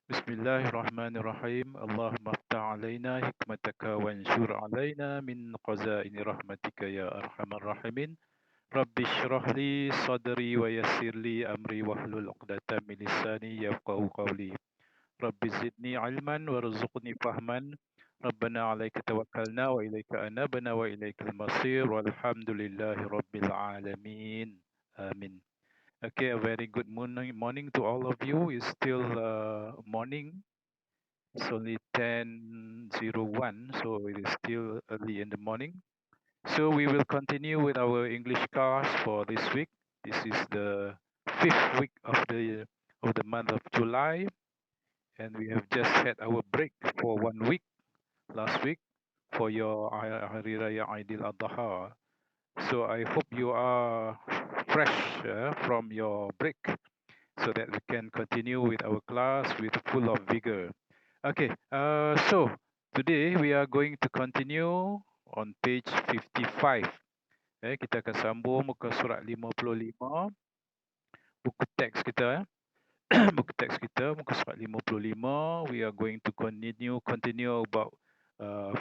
Bismillahirrahmanirrahim. Allahumma aftah alaina hikmataka wa anshur alaina min qazaini rahmatika ya arhamar rahimin. Rabbi shrah li sadri wa yassir li amri wahlul 'uqdatam min lisani yafqahu qawli. Rabbi zidni ilman warzuqni fahman. Rabbana 'alaika tawakkalna wa ilaika anabna wa ilaikal masir walhamdulillahi rabbil alamin. Amin. Okay, a very good morning to all of you. It's still morning. It's only 10:01, so it is still early in the morning. So we will continue with our English class for this week. This is the fifth week of the month of July, and we have just had our break for 1 week last week for your Hari Raya Aidil Adha. So I hope you are fresh from your break, so that we can continue with our class with full of vigor. Okay, so today we are going to continue on page 55. Kita akan sambung muka surat 55, buku teks kita. Buku teks kita, muka surat 55. We are going to continue about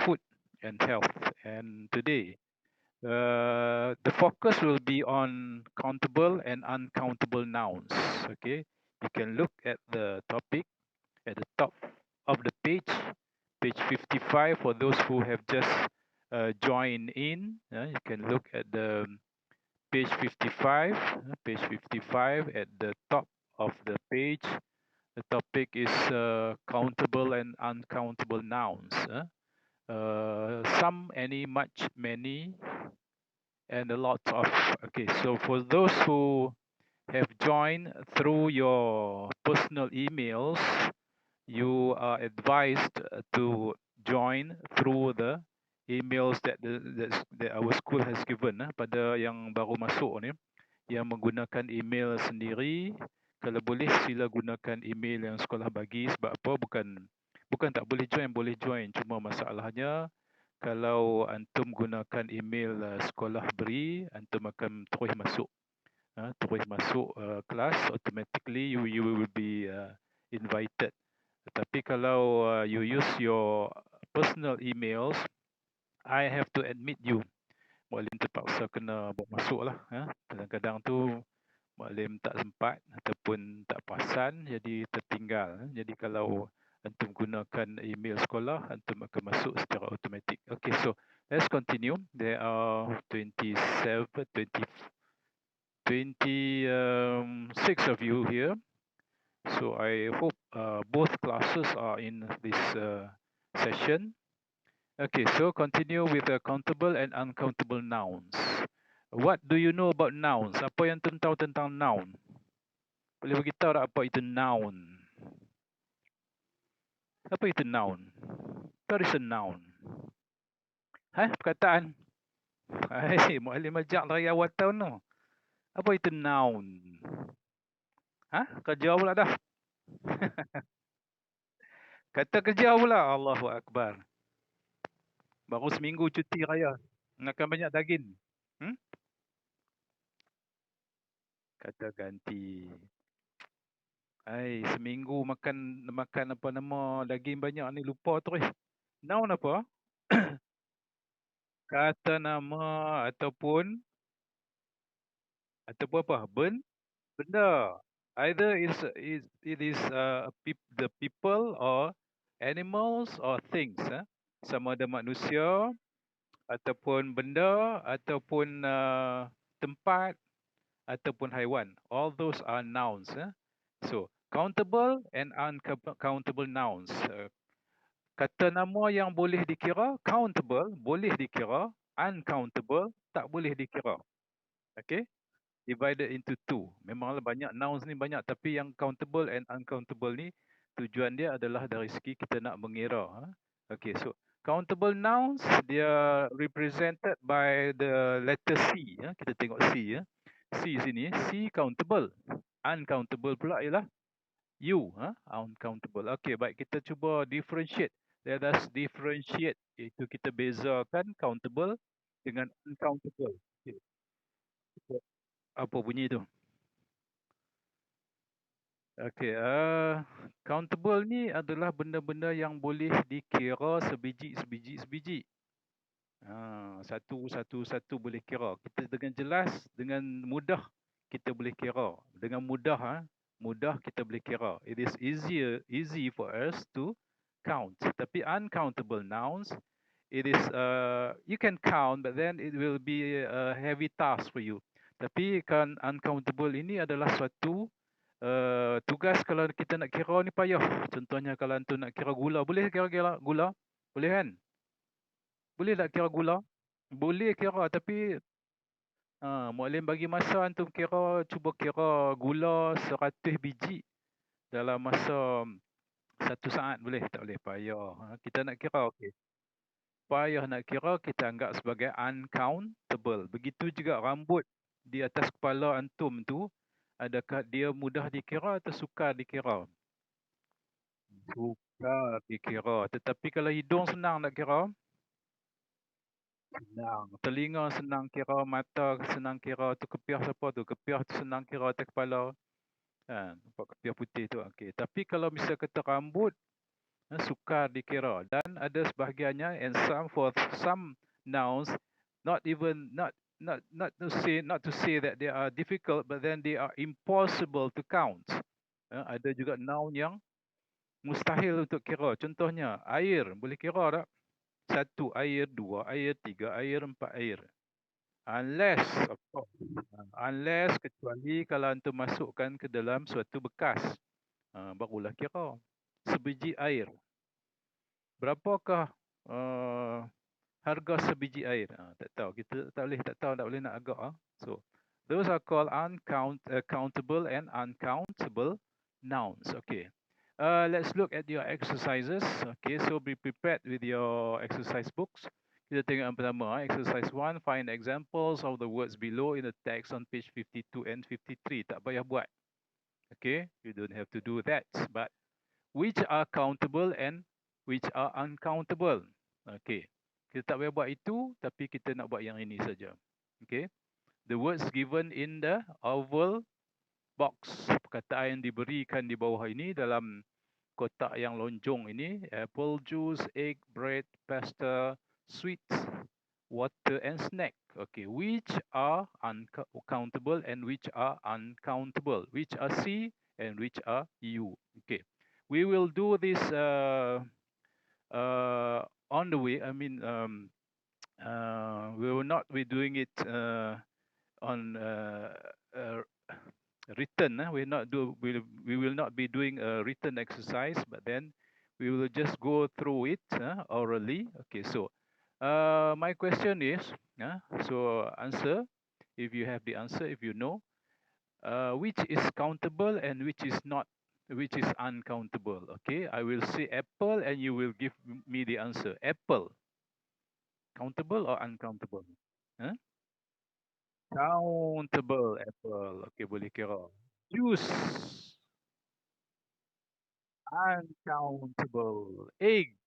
food and health. And today, the focus will be on countable and uncountable nouns. Okay, you can look at the topic at the top of the page 55. For those who have just joined in, you can look at the page 55. Page 55 at the top of the page. The topic is countable and uncountable nouns. Some, any, much, many, and a lot of. Okay, so for those who have joined through your personal emails, you are advised to join through the emails that our school has given. Pada yang baru masuk ni, yang menggunakan email sendiri, kalau boleh sila gunakan email yang sekolah bagi. Sebab apa? Bukan tak boleh join. Cuma masalahnya, kalau antum gunakan email sekolah beri, antum akan terus masuk kelas. Automatically you will be invited. Tapi kalau you use your personal emails, I have to admit you. Mualim terpaksa kena bawa masuk lah. Kadang-kadang tu mualim tak sempat ataupun tak perasan, jadi tertinggal. Jadi kalau antum gunakan email sekolah, antum akan masuk secara automatik. Okay, so let's continue. There are 26 of you here. So I hope both classes are in this session. Okay, so continue with the countable and uncountable nouns. What do you know about nouns? Apa yang antum tahu tentang noun? Boleh beritahu tak apa itu noun? Apa itu noun? What is a noun? Perkataan? Hai, muallim ajak lari awal tahun tu. Apa itu noun? Kerja pula dah. Kata kerja pula. Allahu Akbar. Baru seminggu cuti raya. Makan banyak daging. Kata ganti. Seminggu makan apa nama daging banyak ni lupa terus. Noun apa? Kata nama ataupun apa? Benda. Either it is the people or animals or things. Sama ada manusia ataupun benda ataupun tempat ataupun haiwan. All those are nouns. So, countable and uncountable nouns. Kata nama yang boleh dikira, countable, boleh dikira, uncountable, tak boleh dikira. Okay? Divided into two. Memanglah banyak nouns ni banyak, tapi yang countable and uncountable ni tujuan dia adalah dari segi kita nak mengira. Okay, so countable nouns, they are represented by the letter C. Kita tengok C. C sini, C countable. Uncountable pula ialah U. Uncountable. Okay, baik, kita cuba differentiate. Let us differentiate. Itu kita bezakan countable dengan uncountable. Okay. Apa bunyi tu? Okey, countable ni adalah benda-benda yang boleh dikira sebiji. Satu boleh kira. Kita dengan jelas, dengan mudah kita boleh kira. Dengan mudah, mudah kita boleh kira. It is easy for us to count. Tapi uncountable nouns, it is you can count, but then it will be a heavy task for you. Tapi kan uncountable ini adalah suatu tugas kalau kita nak kira ni payah. Contohnya kalau antum nak kira gula, boleh kira gula? Boleh kan? Boleh tak kira gula? Boleh kira, tapi Muallim bagi masa antum cuba kira gula 100 biji dalam masa 1 saat, boleh tak boleh? Payah. Kita nak kira, okey. Payah nak kira, kita anggap sebagai uncountable. Begitu juga rambut di atas kepala antum tu, adakah dia mudah dikira atau sukar dikira? Sukar dikira. Tetapi kalau hidung senang nak kira? Senang. Telinga senang kira, mata senang kira. Tu kepiah siapa tu? Kepiah tu senang kira atas kepala. Nampak kepiah putih tu. Okey. Tapi kalau misal kata rambut, sukar dikira. Dan ada sebahagiannya, and for some nouns, not to say that they are difficult, but then they are impossible to count. Ada juga noun yang mustahil untuk kira. Contohnya air, boleh kira tak? 1 air, 2 air, 3 air, 4 air. Unless, of course, unless kecuali kalau antum masukkan ke dalam suatu bekas, barulah kira. Sebiji air, berapakah harga sebiji air? Tak tahu, kita tak boleh nak agak. So those are called countable and uncountable nouns. Okay. Let's look at your exercises. Okay, so be prepared with your exercise books. Kita tengok yang pertama, exercise 1, find examples of the words below in the text on page 52 and 53. Tak payah buat. Okay, you don't have to do that. But which are countable and which are uncountable? Okay, kita tak payah buat itu, tapi kita nak buat yang ini saja. Okay, the words given in the oval box, perkataan yang diberikan di bawah ini dalam kotak yang lonjong ini: apple juice, egg, bread, pasta, sweets, water and snack. Okay, which are uncountable and which are uncountable? Which are C and which are U? Okay, we will do this on the way. I mean, we will not be doing it on written. We will not be doing a written exercise, but then we will just go through it orally. Okay, so my question is, so answer if you have the answer, if you know, which is countable and which is not, which is uncountable. Okay, I will say apple and you will give me the answer. Apple, countable or uncountable? Huh? Countable apple. Okay, boleh kira. Juice, uncountable. Egg,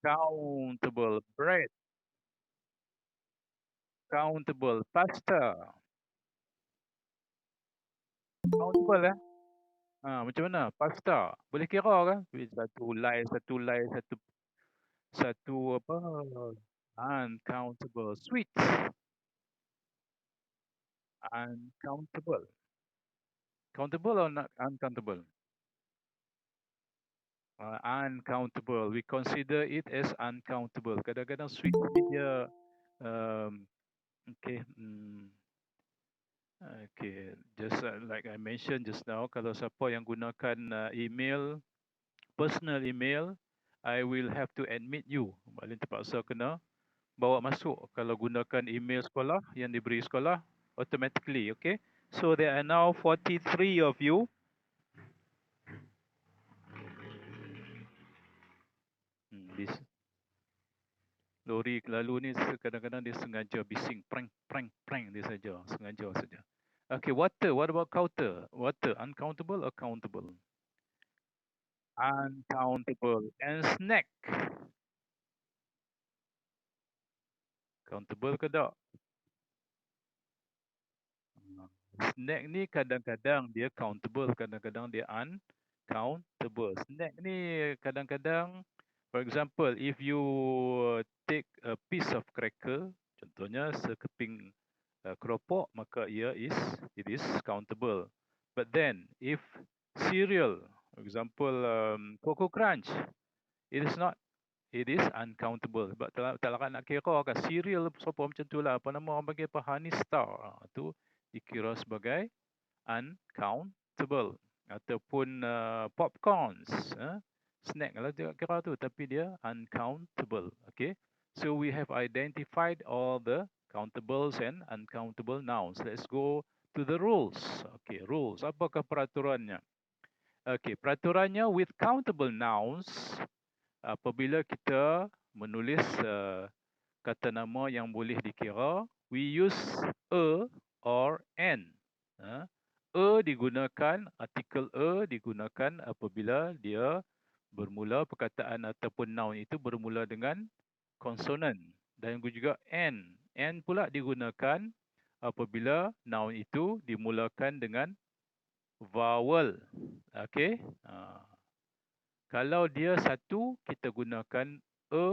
countable. Bread, countable. Pasta, countable. Macam mana? Pasta, boleh kira kan? Satu apa? Uncountable. Sweet, uncountable. Countable or not uncountable? Uncountable. We consider it as uncountable. Kadang-kadang sweet ni dia okay. Okay. Just like I mentioned just now, kalau siapa yang gunakan email, personal email, I will have to admit you. Paling terpaksa kena bawa masuk. Kalau gunakan email sekolah yang diberi sekolah, automatically. Okay. So there are now 43 of you. This lori lalu ni kadang-kadang dia sengaja bising, prank dia sengaja saja. Okay, water. What about counter? Water, uncountable or countable? Uncountable. And snack, countable ke tak? Snack ni kadang-kadang dia countable, kadang-kadang dia uncountable. Snack ni kadang-kadang, for example, if you take a piece of cracker, contohnya sekeping keropok, maka it is countable. But then if cereal, for example, Cocoa Crunch, it is not, it is uncountable. Sebab tak larat nak kira kan cereal apa macam tu lah, apa nama orang panggil, apa, honey star, tu dikira sebagai uncountable. Ataupun popcorns, snack lah kira tu, tapi dia uncountable. Okay, so we have identified all the countables and uncountable nouns. Let's go to the rules. Okay, rules, apakah peraturannya? Okay, peraturannya, with countable nouns, apabila kita menulis kata nama yang boleh dikira, we use a or an. Digunakan, artikel digunakan apabila dia bermula, perkataan ataupun noun itu bermula dengan konsonan. Dan juga an. An pula digunakan apabila noun itu dimulakan dengan vowel. Okay. Kalau dia satu, kita gunakan a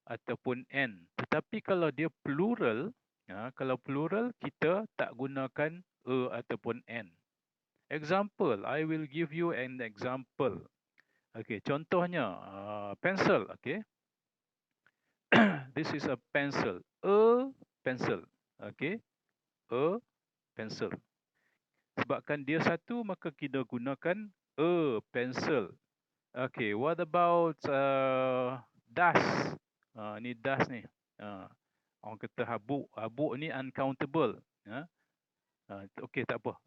ataupun n. Tetapi kalau dia plural, kalau plural, kita tak gunakan a ataupun n. Example, I will give you an example. Okay, contohnya pencil. Okay, this is a pencil. A pencil. Okay, a pencil. Sebabkan dia satu, maka kita gunakan a pencil. Okay, what about dust? Ni dust ni. Orang kata habuk. Habuk ni uncountable. Okay, tak apa.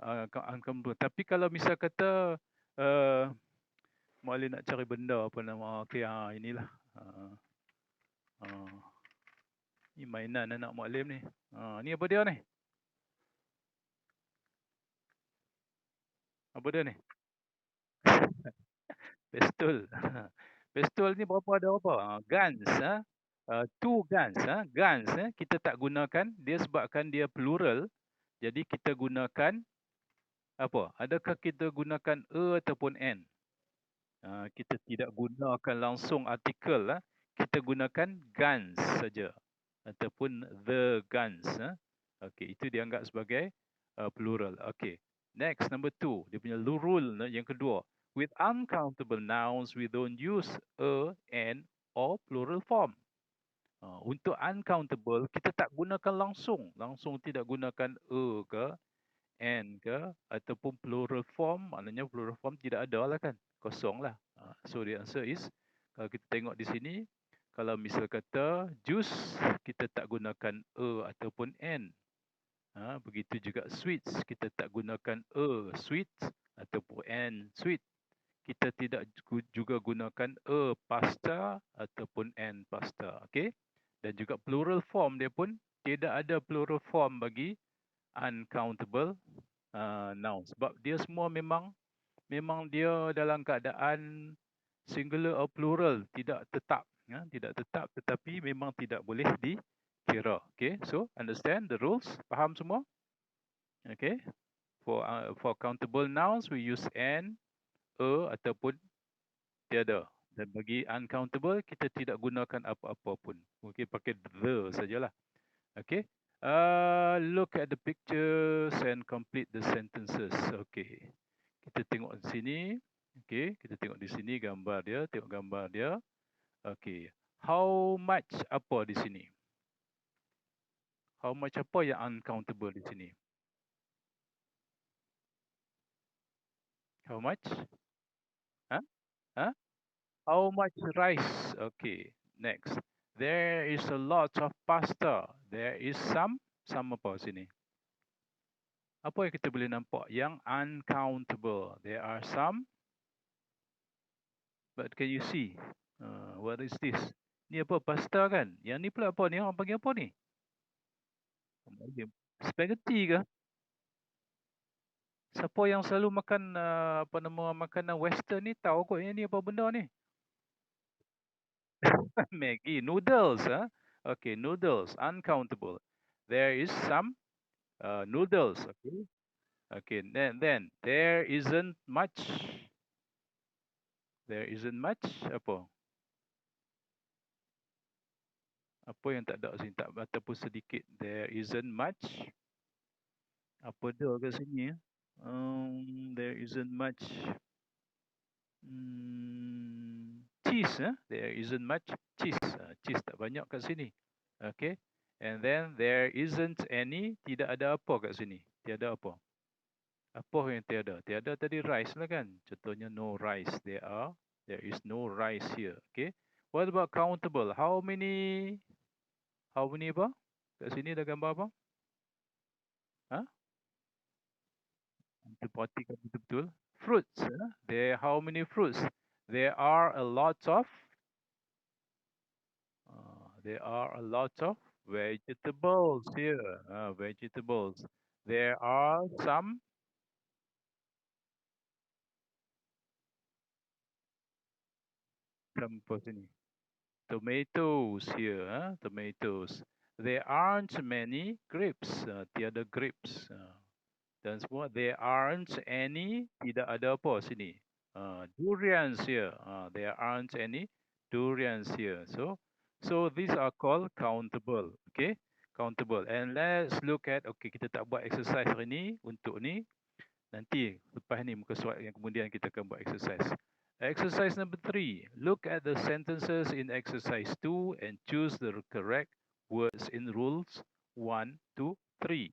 Uncountable. Tapi kalau misal kata Mak Ali nak cari benda apa nama. Okay, inilah. Ni mainan anak Mak Lim ni. Ni apa dia ni? Apa dia ni? Pistol. Pistol ni berapa ada apa? Guns. Two guns. Guns. Kita tak gunakan. Dia sebabkan dia plural. Jadi kita gunakan apa? Adakah kita gunakan a ataupun n? Kita tidak gunakan langsung artikel. Kita gunakan guns saja. Ataupun the guns. Okay, itu dianggap sebagai plural. Okay. Next, number 2. Dia punya rule yang kedua. With uncountable nouns, we don't use a, an, or plural form. Untuk uncountable, kita tak gunakan langsung. Langsung tidak gunakan a ke, n ke, ataupun plural form. Maknanya plural form tidak ada lah kan. Kosong lah. So the answer is, kalau kita tengok di sini, kalau misal kata juice, kita tak gunakan a ataupun n. Begitu juga sweets, kita tak gunakan a sweet ataupun n sweet. Kita tidak juga gunakan a pasta ataupun n pasta. Okay? Dan juga plural form dia pun tidak ada plural form bagi uncountable nouns. Sebab dia semua memang dia dalam keadaan singular or plural, tidak tetap. Tidak tetap, tetapi memang tidak boleh dikira. Okay, so understand the rules? Faham semua? Okay, for countable nouns we use an, a ataupun tiada. Dan bagi uncountable kita tidak gunakan apa-apa pun. Okay, pakai the sajalah. Okay, look at the pictures and complete the sentences. Okay, kita tengok di sini. Okay, kita tengok di sini gambar dia. Tengok gambar dia. Okay, how much apa di sini? How much apa yang uncountable di sini? How much? How much rice? Okay, next. There is a lot of pasta. There is some apa sini? Apa yang kita boleh nampak yang uncountable? There are some. But can you see? What is this? Ni apa? Pasta kan? Yang ni pula apa ni? Orang panggil apa ni? Spaghetti ke? Siapa yang selalu makan apa nama makanan western ni tahu kot yang ni apa benda ni? Maggi, noodles. Okay, noodles, uncountable. There is some Noodles. Okay. Okay. Then there isn't much. There isn't much. Apa? Apa yang tak ada sini tak ataupun sedikit. There isn't much. Apa dia kat sini? There isn't much. Cheese. There isn't much cheese. Cheese tak banyak kat sini. Okay. And then there isn't any. Tidak ada apa kat sini. Tiada apa. Apa yang tiada? Tiada tadi rice lah kan. Contohnya no rice. There is no rice here. Okay. What about countable? How many apa? Kat sini ada gambar apa? Ha? Kita perhatikan betul-betul. Fruits. There how many fruits? There are a lot of vegetables here. Vegetables. There are some apa sini? Tomatoes here. Tomatoes. There aren't many grapes. Tiada grapes. Dan semua there aren't any. Tidak ada apa sini. Durians here. There aren't any durians here. So these are called countable. Okay, countable. And let's look at. Okay, kita tak buat exercise hari ni untuk ni. Nanti lepas ni muka surat yang kemudian kita akan buat exercise. Exercise number 3. Look at the sentences in exercise 2 and choose the correct words in rules 1 to 3.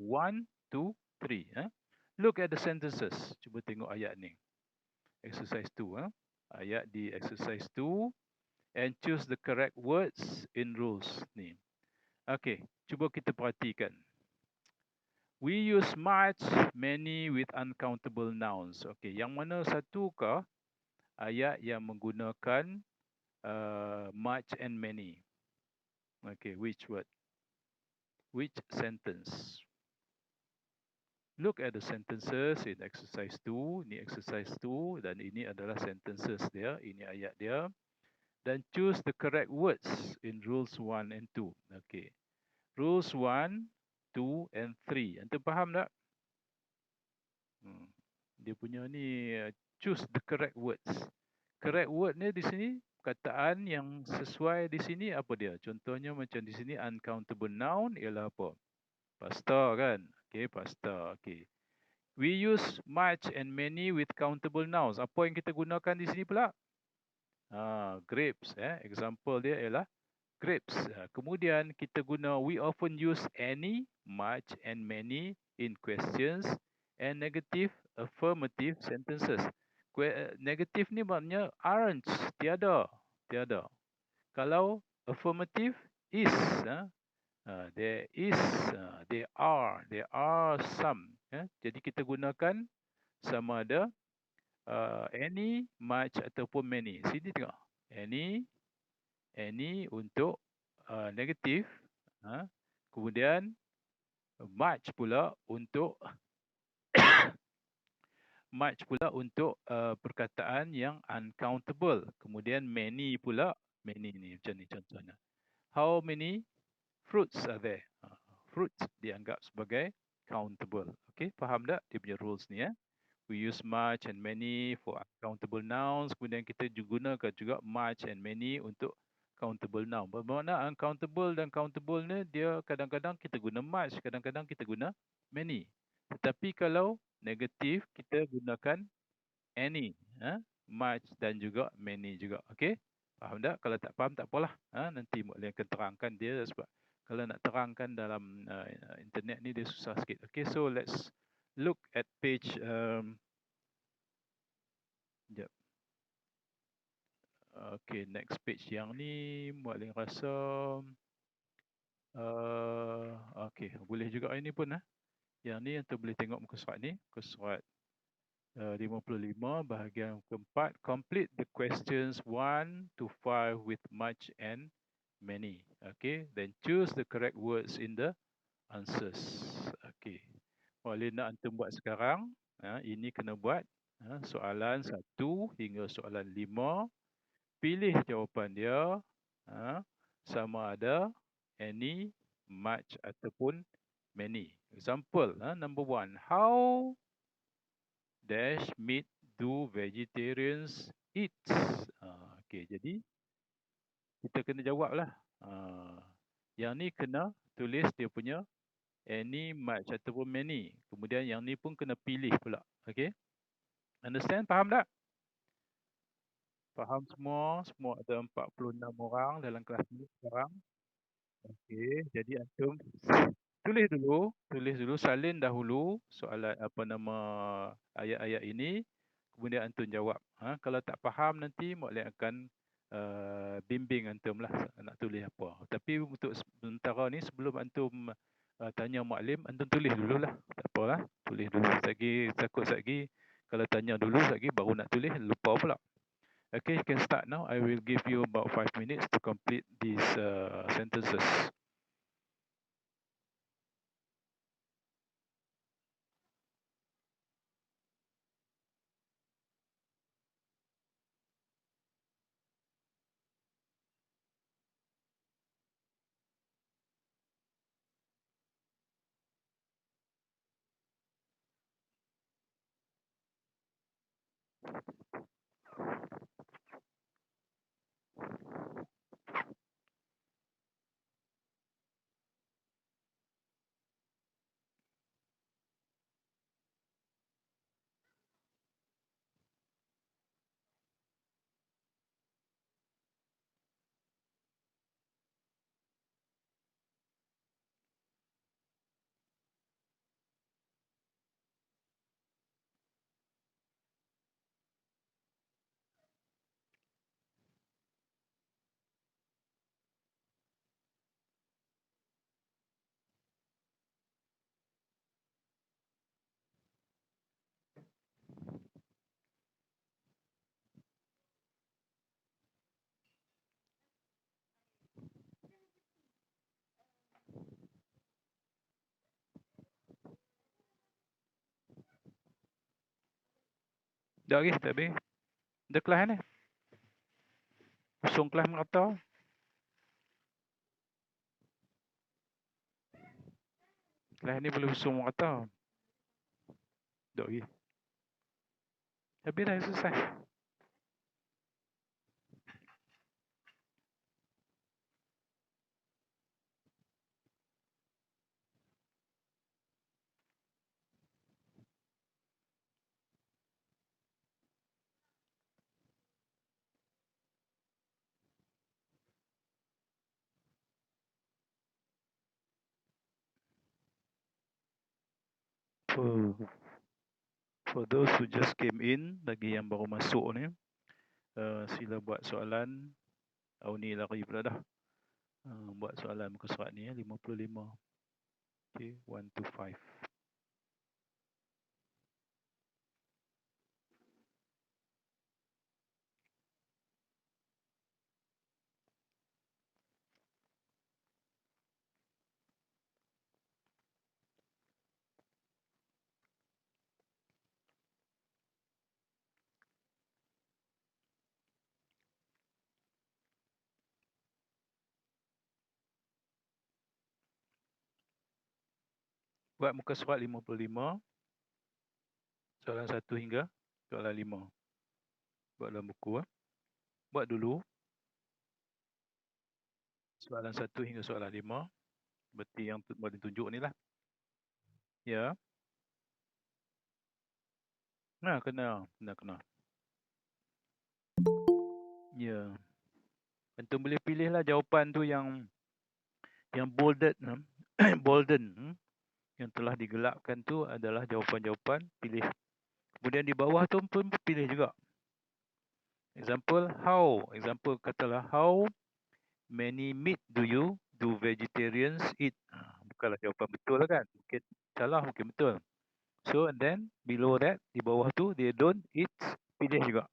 1, 2, 3. Look at the sentences. Cuba tengok ayat ni. Exercise 2. Ayat di exercise 2 and choose the correct words in rules ni. Okay, cuba kita perhatikan. We use much, many with uncountable nouns. Okay, yang mana satukah ayat yang menggunakan much and many? Okay, which word? Which sentence? Look at the sentences in exercise 2. Ini exercise 2 dan ini adalah sentences dia. Ini ayat dia. Dan choose the correct words in rules 1 and 2. Okay. Rules 1, 2 and 3. Antum faham tak? Dia punya ni choose the correct words. Correct word ni di sini perkataan yang sesuai di sini apa dia? Contohnya macam di sini uncountable noun ialah apa? Pasta kan? Okay, pasta. Okay. We use much and many with countable nouns. Apa yang kita gunakan di sini pula? Grapes. Example dia ialah grapes. Kemudian kita guna we often use any, much and many in questions and negative affirmative sentences. Negative ni maknanya aren't, tiada. Kalau affirmative is, there is, there are some. Jadi kita gunakan sama ada any, much ataupun many. Sini tengok. Any untuk negatif. Kemudian much pula untuk perkataan yang uncountable. Kemudian many pula. Many ni macam ni contohnya. How many fruits are there? Fruits dianggap sebagai countable. Okay, faham tak dia punya rules ni? We use much and many for uncountable nouns. Kemudian kita juga gunakan juga much and many untuk countable noun. Bermakna uncountable dan countable ni dia kadang-kadang kita guna much, kadang-kadang kita guna many. Tetapi kalau negatif kita gunakan any, much dan juga many juga. Okey? Faham tak? Kalau tak faham tak apalah. Nanti Mukli akan terangkan dia sebab kalau nak terangkan dalam internet ni dia susah sikit. Okay, so let's look at page okay, next page yang ni Mukli rasa okay, boleh juga ini pun Yang ni yang boleh tengok muka surat ni, muka surat 55 bahagian keempat. Complete the questions 1 to 5 with much and many. Okay, then choose the correct words in the answers. Okay, boleh nak antum buat sekarang. Ini kena buat soalan 1 hingga soalan 5. Pilih jawapan dia sama ada any, much ataupun many. Example, number one, how dash meat do vegetarians eat? Okay, jadi kita kena jawab lah. Yang ni kena tulis dia punya any, much ataupun many. Kemudian yang ni pun kena pilih pula. Okay, understand? Faham tak? Faham semua? Semua ada 46 orang dalam kelas ni sekarang. Okey, jadi antum tulis dulu, salin dahulu soalan apa nama ayat-ayat ini, kemudian antum jawab. Kalau tak faham nanti mukallaf akan bimbing antum lah nak tulis apa. Tapi untuk sementara ni sebelum antum tanya mukallaf, antum tulis dululah. Tak apalah, tulis dulu. Sekali takut sekali kalau tanya dulu sekali baru nak tulis lupa pula. Okay, you can start now. I will give you about 5 minutes to complete these sentences. Dah lagi, tak habis. Dah kelas ni. Usung kelas merata. Kelas ni boleh usung merata. Dah lagi. Habis dah selesai. For those who just came in, bagi yang baru masuk ni, sila buat soalan. Ni lari pula dah. Buat soalan muka surat ni 55. Okay, 1 to 5. Buat muka surat 55. Soalan 1 hingga soalan 5. Buat dalam buku. Buat dulu. Soalan 1 hingga soalan 5. Seperti yang boleh tunjuk ni lah. Ya. Kena. Ya. Antum boleh pilih lah jawapan tu yang bolded. Bolden. Yang telah digelapkan tu adalah jawapan-jawapan. Pilih. Kemudian di bawah tu pun pilih juga. Example, how. Example katalah, how many meat do vegetarians eat? Bukanlah jawapan betul lah kan. Mungkin salah, mungkin betul. So, and then below that, di bawah tu, they don't eat. Pilih juga.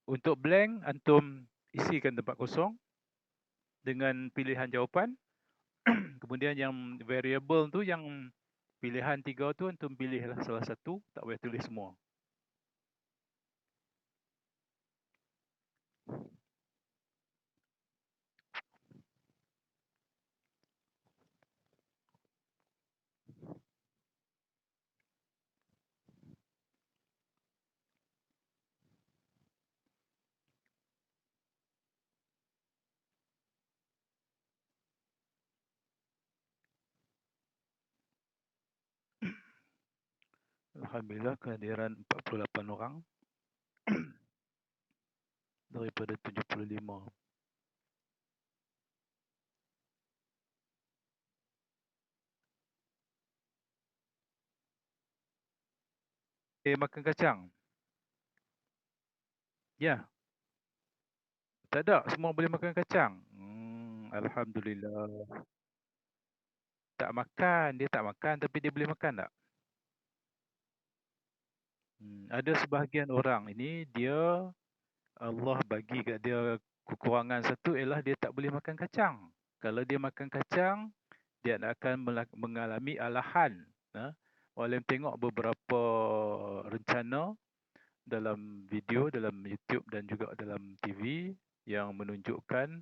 Untuk blank, antum isikan tempat kosong dengan pilihan jawapan. Kemudian yang variable tu, yang pilihan 3 tu, antum pilihlah salah satu. Tak boleh tulis semua. Alhamdulillah kehadiran 48 orang daripada 75. Makan kacang? Ya, tak ada. Semua boleh makan kacang. Alhamdulillah. Tak makan. Dia tak makan tapi dia boleh makan tak? Ada sebahagian orang ini dia Allah bagi kat dia kekurangan satu ialah dia tak boleh makan kacang. Kalau dia makan kacang, dia akan mengalami alahan. Walau tengok beberapa rencana dalam video, dalam YouTube dan juga dalam TV yang menunjukkan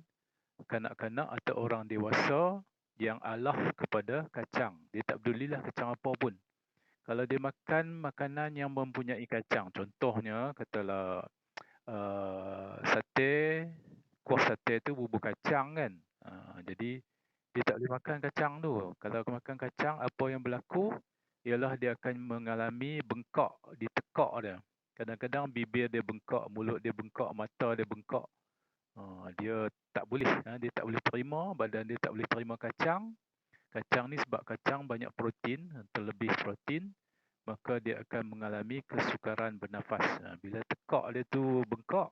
kanak-kanak atau orang dewasa yang alah kepada kacang. Dia tak pedulilah kacang apa pun. Kalau dia makan makanan yang mempunyai kacang, contohnya katalah sate, kuah sate tu bubur kacang kan. Jadi dia tak boleh makan kacang tu. Kalau makan kacang, apa yang berlaku ialah dia akan mengalami bengkak di tekak dia. Kadang-kadang bibir dia bengkak, mulut dia bengkak, mata dia bengkak. Dia tak boleh, dia tak boleh terima, badan dia tak boleh terima kacang. Kacang ni sebab kacang banyak protein, terlebih protein, maka dia akan mengalami kesukaran bernafas. Bila tekak dia tu bengkak,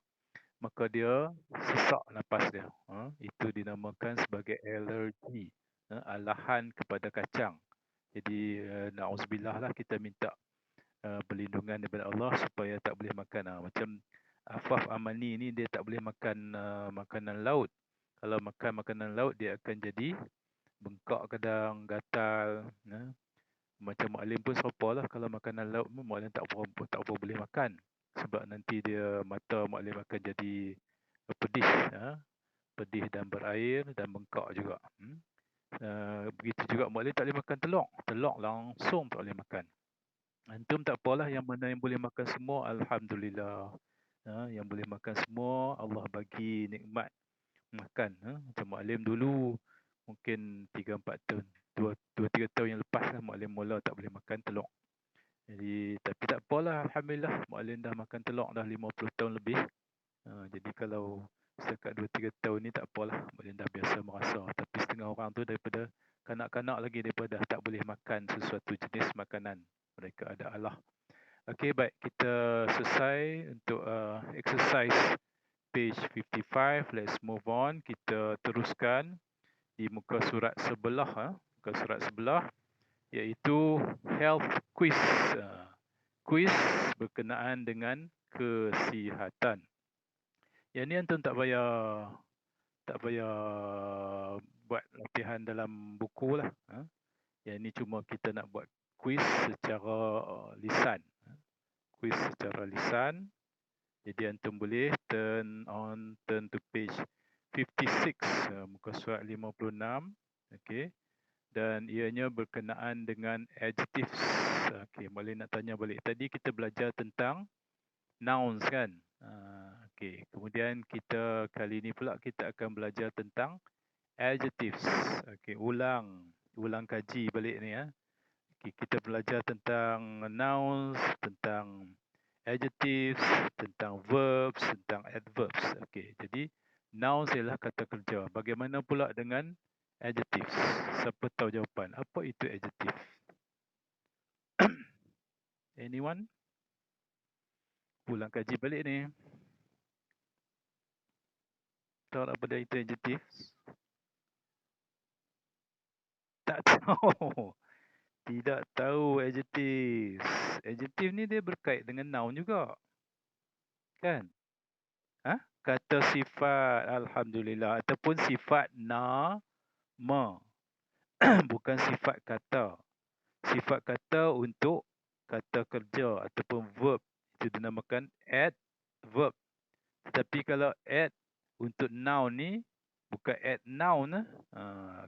maka dia sesak nafas dia. Itu dinamakan sebagai alergi, alahan kepada kacang. Jadi na'udzubillah lah, kita minta perlindungan daripada Allah supaya tak boleh makan. Macam Afaf Amani ni dia tak boleh makan makanan laut. Kalau makan makanan laut dia akan jadi bengkak kadang, gatal. Macam Mu'alim pun serupa lah, kalau makanan laut pun Mu'alim tak apa boleh makan. Sebab nanti dia mata Mu'alim akan jadi pedih. Pedih dan berair dan bengkak juga. Begitu juga Mu'alim tak boleh makan telur. Telur langsung tak boleh makan. Antum tak apalah, yang mana yang boleh makan semua, Alhamdulillah. Yang boleh makan semua, Allah bagi nikmat makan. Macam Mu'alim dulu, mungkin 3-4 tahun, 2-3 tahun yang lepas lah Mu'alim mula tak boleh makan telur. Jadi, tapi tak apalah, Alhamdulillah, Mu'alim dah makan telur dah 50 tahun lebih. Jadi kalau setakat 2-3 tahun ni tak apalah, Mu'alim dah biasa merasa. Tapi setengah orang tu daripada kanak-kanak lagi, daripada tak boleh makan sesuatu jenis makanan. Mereka ada Allah. Okey, baik. Kita selesai untuk exercise page 55. Let's move on. Kita teruskan di muka surat sebelah. Muka surat sebelah iaitu health quiz. Quiz berkenaan dengan kesihatan. Yang ni antum tak payah buat latihan dalam buku lah. Yang ni cuma kita nak buat quiz secara lisan. Quiz secara lisan. Jadi antum boleh turn to page 56, muka surat 56. Okey. Dan ianya berkenaan dengan adjectives. Okey, boleh nak tanya balik. Tadi kita belajar tentang nouns kan? Okey, kemudian kita kali ni pula kita akan belajar tentang adjectives. Okey, ulang kaji balik ni . Okay, kita belajar tentang nouns, tentang adjectives, tentang verbs, tentang adverbs. Okey, jadi nouns ialah kata kerja. Bagaimana pula dengan adjectives? Siapa tahu jawapan? Apa itu adjective? Anyone? Ulang kaji balik ni. Tahu apa dia itu adjectives? Tak tahu. Tidak tahu adjectives. Adjective ni dia berkait dengan noun juga. Kan? Kata sifat, Alhamdulillah. Ataupun sifat nama. Bukan sifat kata. Sifat kata untuk kata kerja ataupun verb. Itu dinamakan adverb. Tetapi kalau add untuk noun ni, bukan add noun.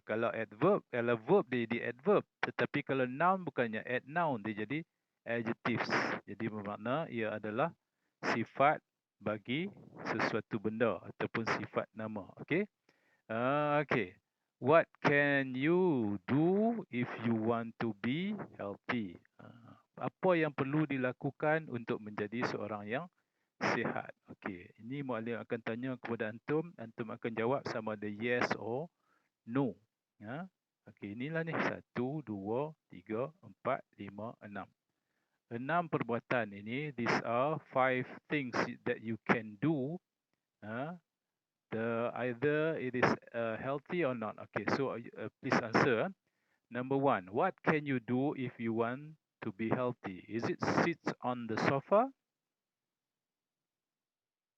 Kalau adverb, kalau verb dia jadi adverb. Tetapi kalau noun bukannya add noun, dia jadi adjectives. Jadi bermakna ia adalah sifat bagi sesuatu benda ataupun sifat nama. Okey. Okay. What can you do if you want to be healthy? Apa yang perlu dilakukan untuk menjadi seorang yang sihat? Okey, ini muallim akan tanya kepada antum, antum akan jawab sama ada yes or no. Ya. Okey, inilah ni 1, 2, 3, 4, 5, 6. 6 perbuatan ini, these are 5 things that you can do. Either it is healthy or not. Okay, so please answer. Number 1, what can you do if you want to be healthy? Is it sit on the sofa?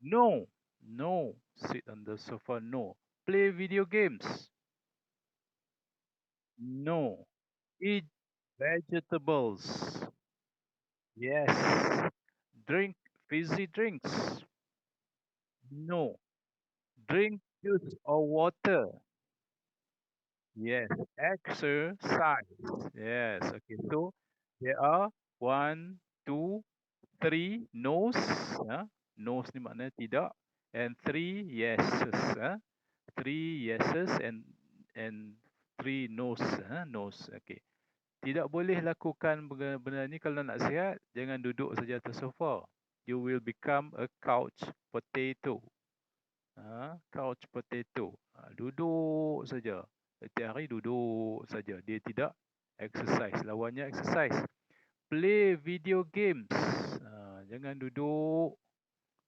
No. No. Sit on the sofa, no. Play video games? No. Eat vegetables? Yes. Drink fizzy drinks? No. Drink juice or water? Yes. Exercise? Yes. Okay, so there are 1, 2, 3 no's. No's ni maknanya tidak. And 3 yeses. 3 yeses and 3 no's. No's. Okay. Tidak boleh lakukan benda ni kalau nak sihat. Jangan duduk saja atas sofa. You will become a couch potato. Couch potato. Duduk saja. Setiap hari duduk saja. Dia tidak exercise. Lawannya exercise. Play video games. Jangan duduk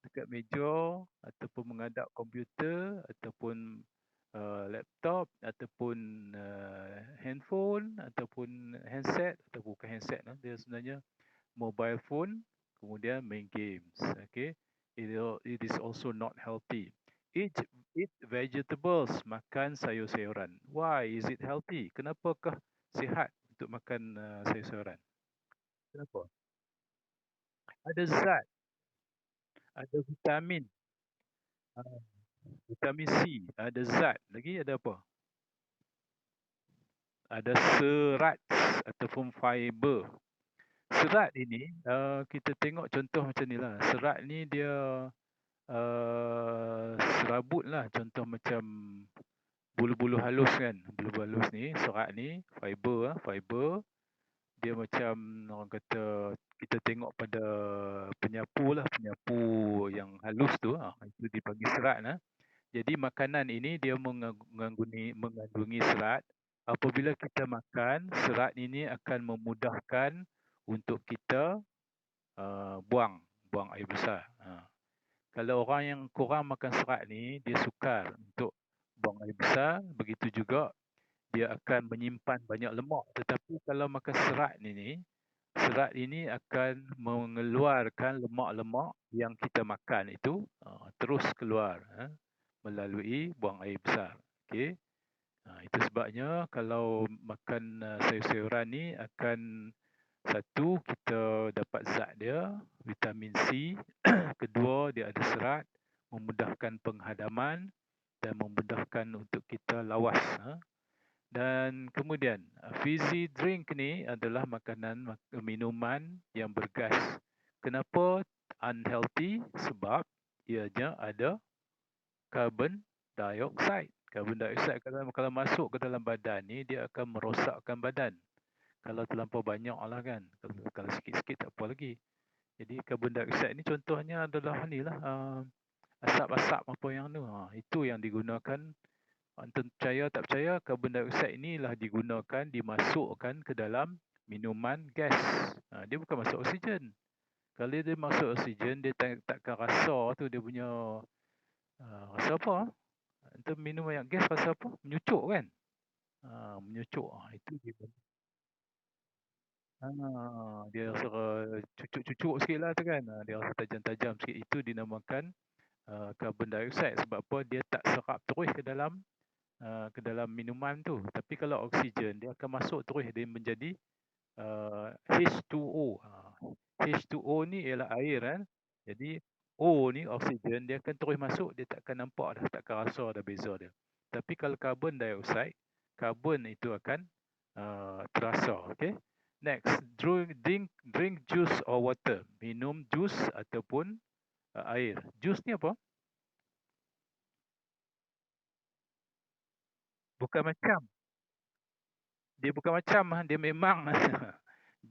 dekat meja ataupun menghadap komputer ataupun laptop ataupun handphone ataupun handset ataupun bukan handset dia sebenarnya mobile phone kemudian main games. Okay, it is also not healthy. Eat vegetables, makan sayur-sayuran. Why is it healthy? Kenapakah sihat untuk makan sayur-sayuran? Kenapa? Ada zat, ada vitamin, ah, vitamin C, ada zat. Lagi ada apa? Ada serat ataupun fiber. Serat ini kita tengok contoh macam ni lah. Serat ni dia serabut lah. Contoh macam bulu-bulu halus kan. Bulu-bulu halus ni, serat ni, fiber. Fiber dia macam orang kata kita tengok pada penyapu lah. Penyapu yang halus tu. Itu dipanggil serat lah. Jadi makanan ini dia mengandungi serat. Apabila kita makan, serat ini akan memudahkan untuk kita buang air besar. Kalau orang yang kurang makan serat ni, dia sukar untuk buang air besar. Begitu juga dia akan menyimpan banyak lemak. Tetapi kalau makan serat serat ini akan mengeluarkan lemak-lemak yang kita makan itu terus keluar melalui buang air besar. Okey. Itu sebabnya kalau makan sayur-sayuran ni akan satu, kita dapat zat dia, vitamin C. Kedua, dia ada serat, memudahkan penghadaman dan memudahkan untuk kita lawas. Dan kemudian, fizzy drink ni adalah minuman yang bergas. Kenapa unhealthy? Sebab ianya ada carbon dioxide. Carbon dioxide kalau masuk ke dalam badan ni, dia akan merosakkan badan. Kalau terlampau banyak lah kan. Kalau sikit-sikit tak apa lagi. Jadi carbon dioxide ni contohnya adalah ni lah. Asap-asap apa yang tu. Itu yang digunakan. Antum percaya tak percaya, carbon dioxide inilah digunakan, dimasukkan ke dalam minuman gas. Dia bukan masuk oksigen. Kalau dia masuk oksigen, dia takkan rasa tu dia punya rasa apa? Antum minum yang gas rasa apa? Menyucuk kan? Menyucuk. Itu dia. Dia rasa cucuk-cucuk sikit lah tu kan. Dia rasa tajam-tajam sikit. Itu dinamakan carbon dioxide. Sebab apa? Dia tak serap terus ke dalam minuman tu. Tapi kalau oksigen, dia akan masuk terus. Dia menjadi H2O. H2O ni ialah air kan. Jadi O ni oksigen, dia akan terus masuk. Dia takkan nampak dah. Takkan rasa dah beza dia. Tapi kalau carbon dioxide, karbon itu akan terasa. Okay. Next, drink juice or water. Minum jus ataupun air. Jus ni apa? Bukan macam. Dia bukan macam. Dia memang.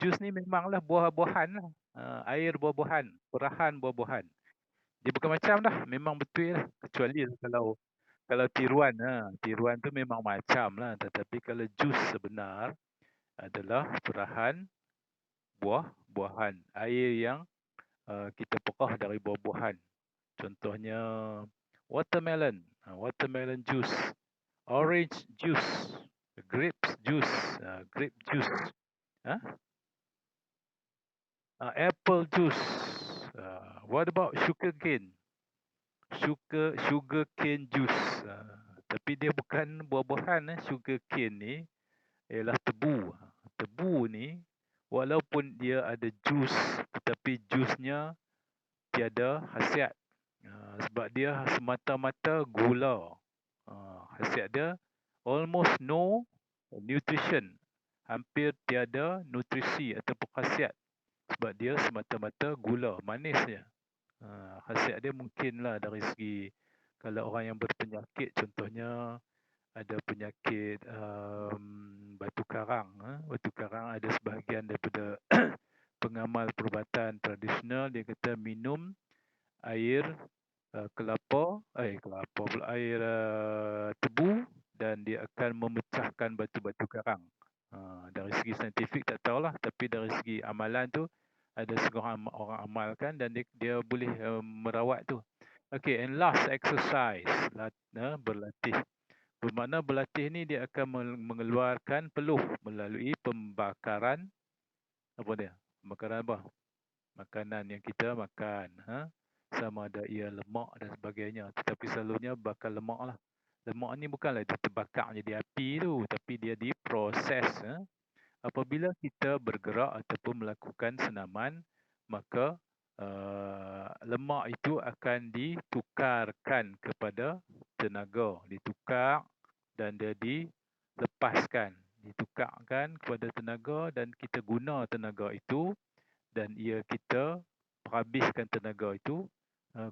jus ni memanglah buah-buahan lah. Air buah-buahan, perahan buah-buahan. Dia bukan macam dah, memang betul lah. Kecuali kalau tiruan, tiruan tu memang macam lah. Tetapi kalau jus sebenar adalah perahan buah-buahan. Air yang kita perah dari buah-buahan. Contohnya watermelon, watermelon juice, orange juice, grapes juice, grape juice, apple juice. What about sugar cane? Sugar cane juice. Tapi dia bukan buah-buahan. Sugar cane ni ialah tebu. Tebu ni walaupun dia ada jus, tetapi jusnya tiada khasiat. Sebab dia semata-mata gula. Khasiat dia almost no nutrition. Hampir tiada nutrisi ataupun khasiat. Sebab dia semata-mata gula, manis je. Khasiat dia mungkinlah dari segi kalau orang yang berpenyakit, contohnya ada penyakit batu karang. Batu karang ada sebahagian daripada pengamal perubatan tradisional, dia kata minum air air tebu dan dia akan memecahkan batu-batu karang. Dari segi saintifik tak tahulah, tapi dari segi amalan tu ada seorang orang amalkan dan dia boleh merawat tu. Okay, and last exercise, berlatih. Bermakna berlatih ni dia akan mengeluarkan peluh melalui pembakaran apa dia? Pembakaran apa? Makanan yang kita makan. Sama ada ia lemak dan sebagainya. Tetapi selalunya bakar lemak lah. Lemak ni bukanlah dia terbakar jadi api tu, tapi dia diproses. Apabila kita bergerak ataupun melakukan senaman, maka lemak itu akan ditukarkan kepada tenaga. Ditukar dan dia dilepaskan. Ditukarkan kepada tenaga dan kita guna tenaga itu dan kita habiskan tenaga itu.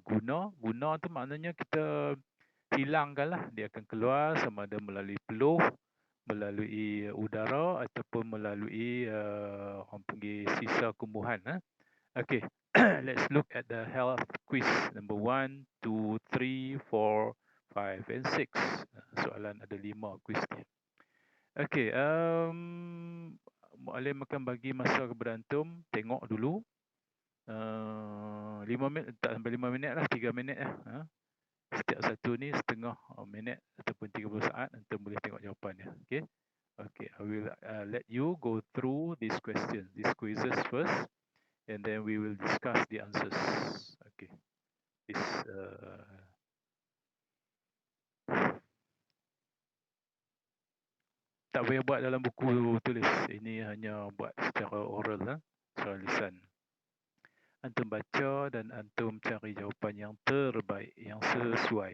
Guna tu maknanya kita hilangkanlah. Dia akan keluar sama ada melalui peluh, melalui udara ataupun melalui orang panggil sisa tumbuhan. Okay, let's look at the health quiz number 1, 2, 3, 4, 5 and 6. Soalan ada 5 quiz ni. Okay, Muallim akan bagi masa kepada antum tengok dulu. 5 minit, tak sampai 5 minit lah, 3 minit lah. Setiap satu ni setengah minit ataupun 30 saat, antum boleh tengok jawapan dia. Okay. Okay, I will let you go through these questions, these quizzes first, and then we will discuss the answers. Okay. This tak payah buat dalam buku tulis. Ini hanya buat secara oral, secara lisan. Antum baca dan antum cari jawapan yang terbaik, yang sesuai.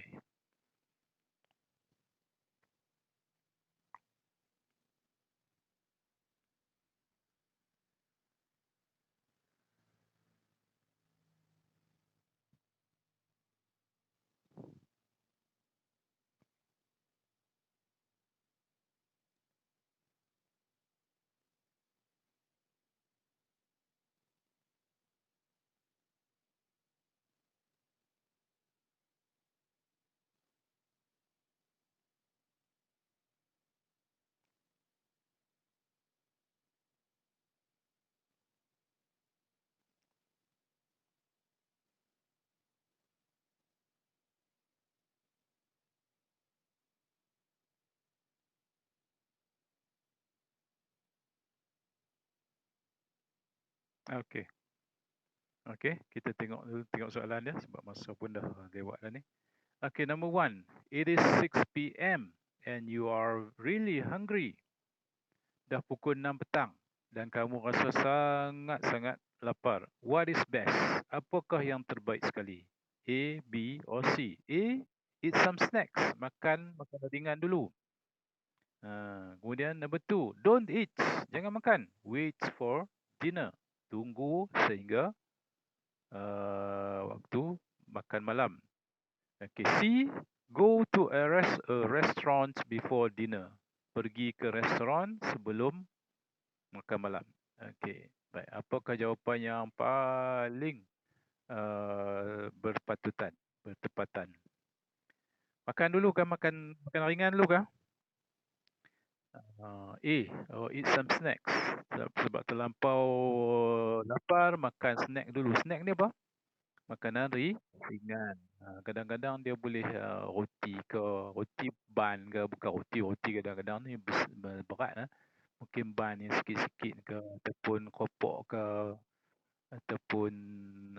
Okay. Okay, kita tengok soalan dia sebab masa pun dah lewat dah ni. Okay, number 1. It is 6 PM and you are really hungry. Dah pukul 6 petang dan kamu rasa sangat-sangat lapar. What is best? Apakah yang terbaik sekali? A, B or C? A, eat some snacks. Makan makanan ringan dulu. Kemudian number 2. Don't eat. Jangan makan. Wait for dinner. Tunggu sehingga waktu makan malam. Okay, C, go to a restaurant before dinner. Pergi ke restoran sebelum makan malam. Okey, baik. Apakah jawapan yang paling berpatutan, bertepatan? Makan dulu kah? Makan ringan dulu kah? A. Oh, eat some snacks. Sebab terlampau lapar, makan snack dulu. Snack ni apa? Makanan ringan. Kadang-kadang dia boleh roti ke, roti bun ke, bukan roti kadang-kadang ni berat. Mungkin bun yang sikit-sikit ke, ataupun keropok ke, ataupun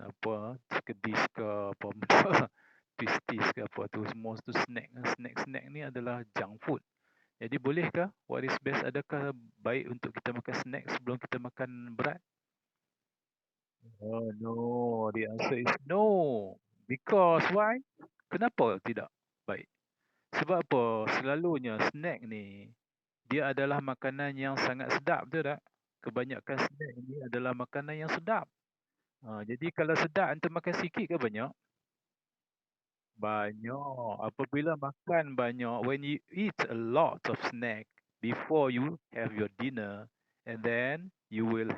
apa, kedis ke, apa benda, twisties ke apa tu. Semua tu snack. Snack-snack ni adalah junk food. Jadi bolehkah? What is best? Adakah baik untuk kita makan snack sebelum kita makan berat? Oh no, the answer is no. Because why? Kenapa tidak baik? Sebab apa? Selalunya snack ni dia adalah makanan yang sangat sedap, betul tak? Kebanyakan snack ni adalah makanan yang sedap. Jadi kalau sedap antum makan sikit ke banyak? Banyak. Apabila makan banyak, when you eat a lot of snack before you have your dinner, and then you will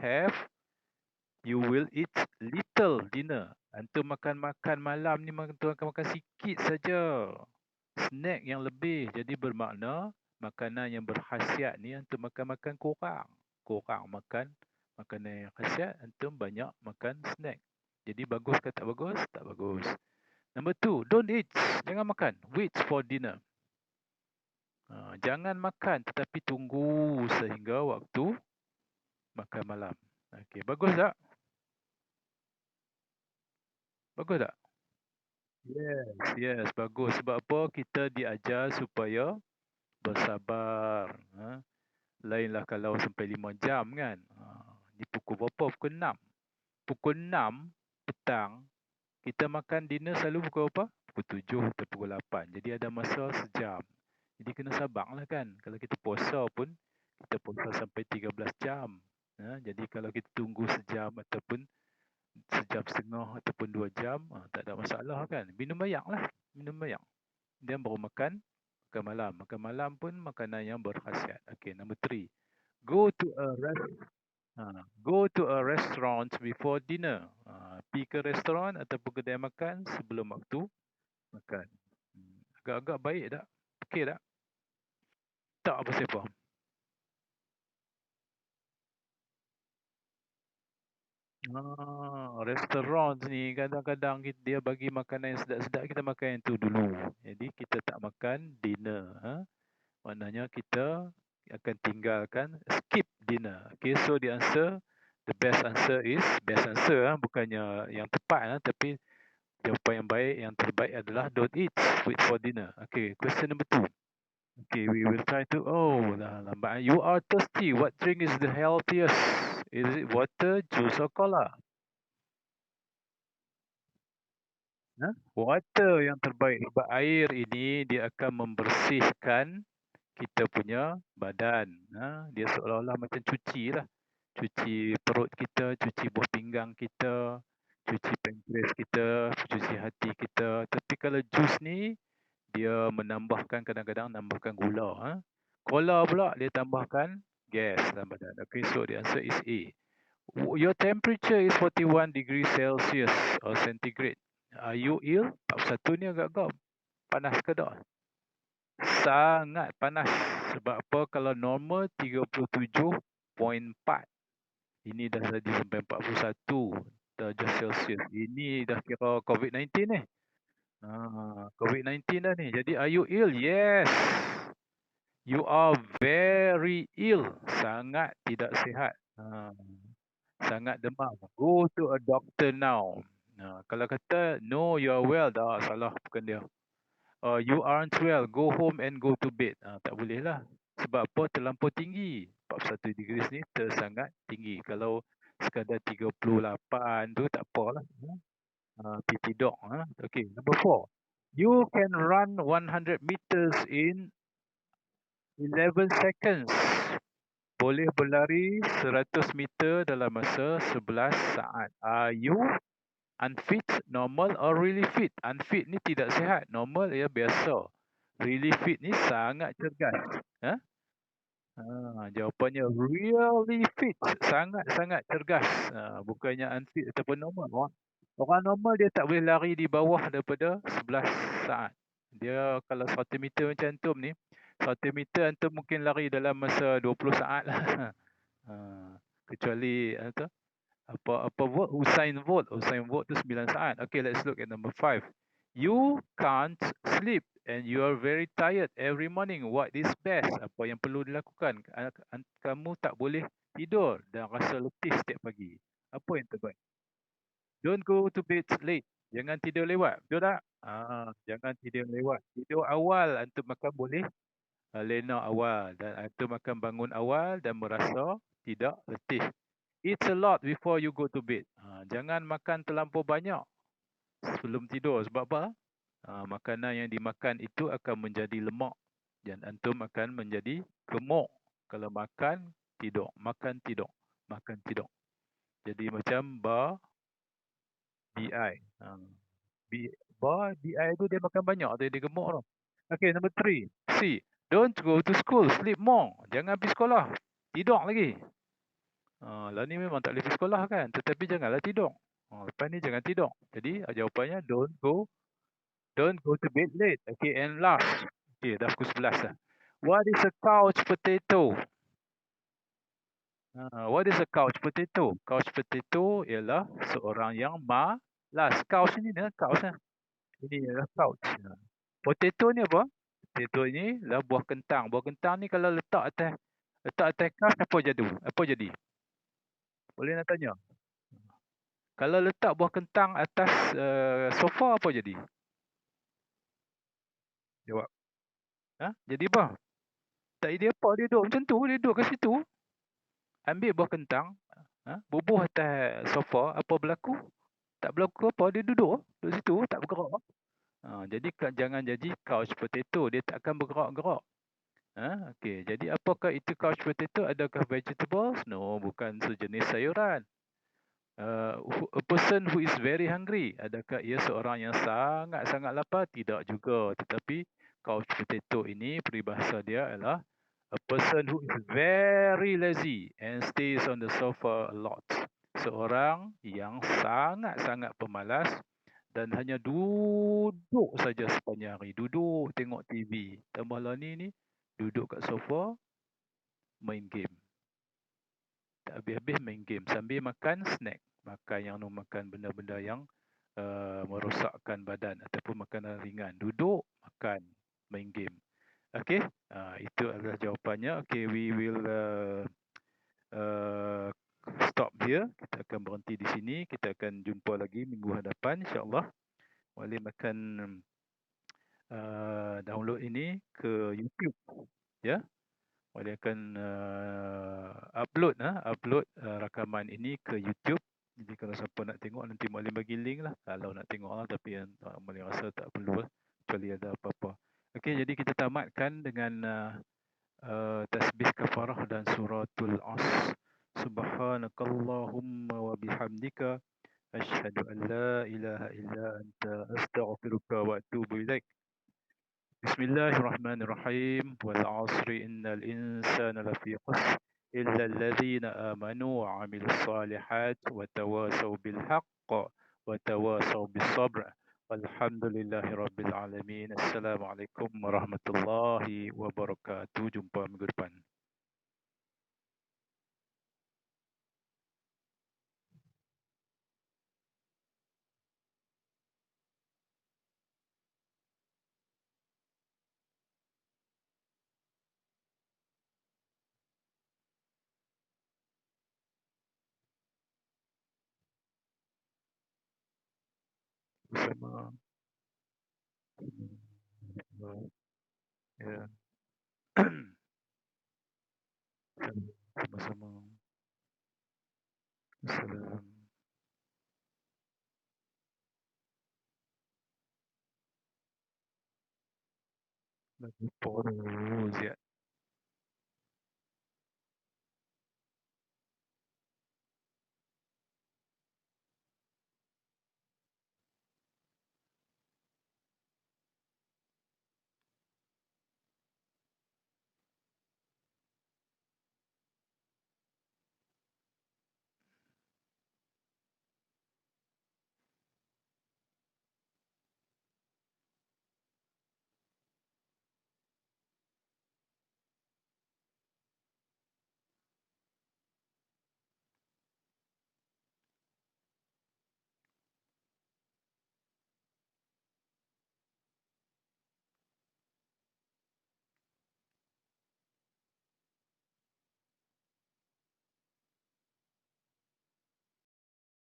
eat little dinner. Antum makan malam ni antum akan makan sikit saja. Snack yang lebih. Jadi bermakna makanan yang berkhasiat ni antum makan kurang. Kurang makan makanan yang khasiat, antum banyak makan snack. Jadi bagus ke tak bagus? Tak bagus. Number two, don't eat. Jangan makan. Wait for dinner. Jangan makan tetapi tunggu sehingga waktu makan malam. Okey, bagus tak? Bagus tak? Yes, bagus. Sebab apa? Kita diajar supaya bersabar. Lainlah kalau sampai 5 jam kan. Ni pukul berapa? Pukul 6. Pukul 6 petang, kita makan dinner selalu pukul apa? Pukul 7 atau pukul 8. Jadi ada masa sejam. Jadi kena sabarlah kan. Kalau kita puasa pun, kita puasa sampai 13 jam. Jadi kalau kita tunggu sejam ataupun sejam setengah ataupun 2 jam, tak ada masalah kan. Minum banyak lah. Minum banyak. Dan baru makan malam. Makan malam pun makanan yang berkhasiat. Okay, number 3. Go to a go to a restaurant before dinner. Pergi ke restoran ataupun kedai makan sebelum waktu makan. Agak-agak baik tak? Okey tak? Tak apa siapa. Restoran ni kadang-kadang dia bagi makanan yang sedap-sedap, kita makan yang tu dulu. Jadi kita tak makan dinner. Maknanya kita akan tinggalkan, skip dinner. Okay, so the best answer is, best answer bukannya yang tepat tapi jawapan yang baik, yang terbaik adalah don't eat, wait for dinner. Okay, question number 2. Okay, we will try to, dah lambat. You are thirsty, what drink is the healthiest? Is it water, juice or cola? Water yang terbaik. Sebab air ini dia akan membersihkan kita punya badan. Dia seolah-olah macam cuci lah. Cuci perut kita, cuci buah pinggang kita, cuci pankreas kita, cuci hati kita. Tapi kalau jus ni, dia menambahkan, kadang-kadang nambahkan gula. Cola pula dia tambahkan gas dalam badan. Okay, so the answer is A. Your temperature is 41 degrees Celsius or centigrade. Are you ill? 41 ni agak-agak panas ke tak? Sangat panas. Sebab apa? Kalau normal 37.4. Ini dah jadi sampai 41 darjah Celsius. Ini dah kira COVID-19 ni. COVID-19 dah ni. Jadi are you ill? Yes. You are very ill. Sangat tidak sihat. Sangat demam. Go to a doctor now. Kalau kata no, you are well, dah salah, bukan dia. You aren't well, go home and go to bed. Tak boleh lah. Sebab apa? Terlampau tinggi. 41 degrees ni tersangat tinggi. Kalau sekadar 38 tu tak apalah. Pergi tidur. Okay, number 4. You can run 100 meters in 11 seconds. Boleh berlari 100 meter dalam masa 11 saat. Are you unfit, normal or really fit? Unfit ni tidak sihat. Normal ya biasa. Really fit ni sangat cergas. Jawapannya really fit, sangat-sangat cergas. Bukannya unfit ataupun normal. Orang normal dia tak boleh lari di bawah daripada 11 saat. Dia kalau 100 meter macam antum ni, 100 meter antum mungkin lari dalam masa 20 saat lah. Kecuali apa Usain Bolt tu 9 saat. Okay, let's look at number 5. You can't sleep and you are very tired every morning. What is best? Apa yang perlu dilakukan? Kamu tak boleh tidur dan rasa letih setiap pagi. Apa yang terbaik? Don't go to bed late. Jangan tidur lewat. Betul tak? Jangan tidur lewat. Tidur awal antum makan boleh lena awal dan antum akan bangun awal dan merasa tidak letih. Eat a lot before you go to bed. Jangan makan terlampau banyak sebelum tidur. Sebab apa? Makanan yang dimakan itu akan menjadi lemak dan antum akan menjadi gemuk. Kalau makan, tidur. Makan, tidur. Makan, tidur. Jadi macam BI. BI tu dia makan banyak. Dia gemuk tau. Okay, number 3. C. Don't go to school. Sleep more. Jangan pergi sekolah. Tidur lagi. Lah ni memang tak boleh pergi sekolah kan. Tetapi janganlah tidur. Lepas ni jangan tidur. Jadi jawapannya don't go to bed late. Okay, and last. Okay, dah pukul 11 dah. What is a couch potato? What is a couch potato? Couch potato ialah seorang yang malas. Couch ni dah couch lah. Ini ialah couch. Potato ni apa? Potato ni adalah buah kentang. Buah kentang ni kalau letak atas couch apa jadi? Apa jadi? Boleh nak tanya? Kalau letak buah kentang atas sofa apa jadi? Jawab. Jadi apa? Tak dia apa? Dia duduk macam tu. Dia duduk kat situ. Ambil buah kentang. Bubuh atas sofa. Apa berlaku? Tak berlaku apa. Dia duduk. Duduk situ. Tak bergerak. Jadi jangan jadi couch potato. Dia tak akan bergerak-gerak. Okay. Jadi apakah itu couch potato? Adakah vegetables? No. Bukan sejenis sayuran. A person who is very hungry. Adakah ia seorang yang sangat-sangat lapar? Tidak juga. Tetapi couch potato ini peribahasa dia adalah a person who is very lazy and stays on the sofa a lot. Seorang yang sangat-sangat pemalas dan hanya duduk saja sepanjang hari. Duduk tengok TV. Tambahlah ni duduk kat sofa main game. Tak habis-habis main game sambil makan snack. Makan benda-benda yang merosakkan badan ataupun makanan ringan. Duduk, makan, main game. Okay, itu adalah jawapannya. Okay, we will stop here. Kita akan berhenti di sini. Kita akan jumpa lagi minggu hadapan insyaAllah. Boleh makan download ini ke YouTube. Ya. Boleh akan upload rakaman ini ke YouTube. Jadi kalau siapa nak tengok nanti Mualim bagi link lah. Kalau nak tengok lah tapi Mualim rasa tak perlu lah. Kecuali ada apa-apa. Okey, jadi kita tamatkan dengan tasbih kafarah dan suratul As. Subhanakallahumma wa bihamdika asyhadu an la ilaha illa anta astaghfiruka wa atubu ilaik. Bismillahirrahmanirrahim. Wal 'asri innal insana lafi khusr illa alladhina amanu wa 'amilus solihat wa tawasaw bil haqq wa tawasaw bis sabr. Walhamdulillahirabbil alamin. Assalamualaikum warahmatullahi wabarakatuh. Jumpa minggu depan. Bersama ya. Sama-sama. Assalam. Lagi poro Ziat.